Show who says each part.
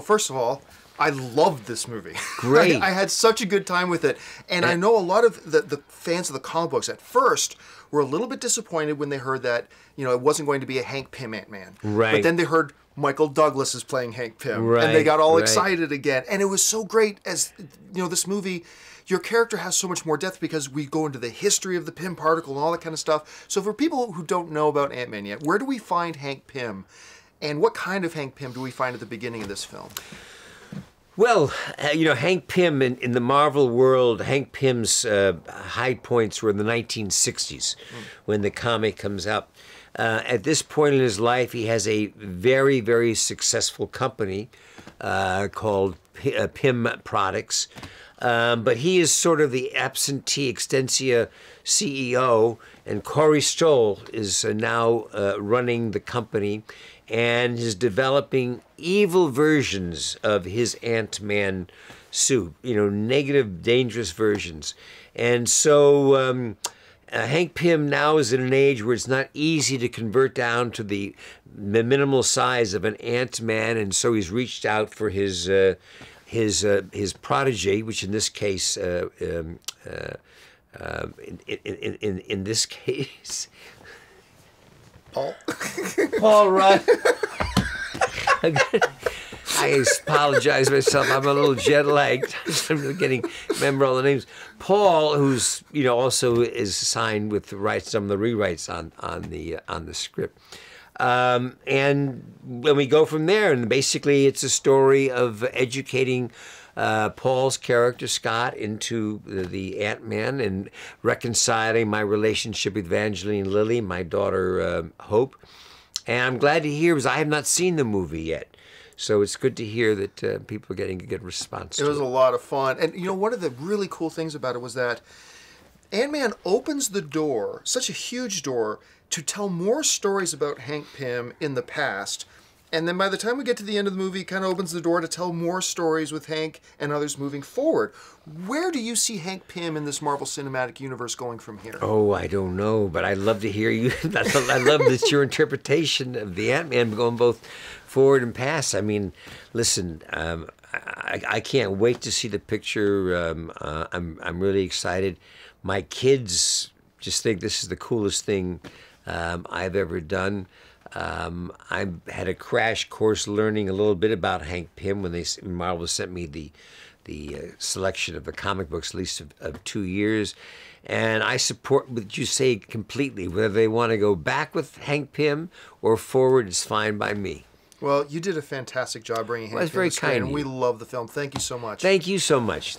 Speaker 1: first of all, I loved this movie.
Speaker 2: Great.
Speaker 1: I had such a good time with it. And I know a lot of the fans of the comic books at first were a little bit disappointed when they heard that, you know, it wasn't going to be a Hank Pym Ant-Man.
Speaker 2: Right.
Speaker 1: But then they heard Michael Douglas is playing Hank Pym.
Speaker 2: Right,
Speaker 1: and they got all
Speaker 2: right.
Speaker 1: excited again. And it was so great as, you know, this movie, your character has so much more depth because we go into the history of the Pym particle and all that kind of stuff. So for people who don't know about Ant-Man yet, where do we find Hank Pym? And what kind of Hank Pym do we find at the beginning of this film?
Speaker 2: Well, you know, Hank Pym, in the Marvel world, Hank Pym's high points were in the 1960s when the comic comes out. At this point in his life, he has a very, very successful company called Pym Products. But he is sort of the absentee extensia CEO, and Corey Stoll is now running the company and is developing evil versions of his Ant-Man suit, you know, negative, dangerous versions. And so Hank Pym now is in an age where it's not easy to convert down to the minimal size of an Ant-Man, and so he's reached out for his protege, which in this case, in this case, Paul Rudd. I apologize myself. I'm a little jet lagged. I'm getting remember all the names. Paul, who's also is signed with the rights, some of the rewrites on the script. And when we go from there, and basically it's a story of educating Paul's character, Scott, into the Ant-Man and reconciling my relationship with Evangeline Lilly, my daughter Hope. And I'm glad to hear, because I have not seen the movie yet. So it's good to hear that people are getting a good response to it.
Speaker 1: It was a lot of fun. And, one of the really cool things about it was that Ant-Man opens the door, such a huge door, to tell more stories about Hank Pym in the past. And then by the time we get to the end of the movie, it kind of opens the door to tell more stories with Hank and others moving forward. Where do you see Hank Pym in this Marvel Cinematic Universe going from here?
Speaker 2: Oh, I don't know, but I'd love to hear you. I love that your interpretation of the Ant-Man going both forward and past. I mean, listen, I can't wait to see the picture. I'm really excited. My kids just think this is the coolest thing I've ever done. I had a crash course learning a little bit about Hank Pym when Marvel sent me the selection of the comic books, at least of 2 years. And I support what you say completely. Whether they want to go back with Hank Pym or forward is fine by me.
Speaker 1: Well, you did a fantastic job bringing Hank Pym to the screen, and we love the film. Thank you so much.
Speaker 2: Thank you so much.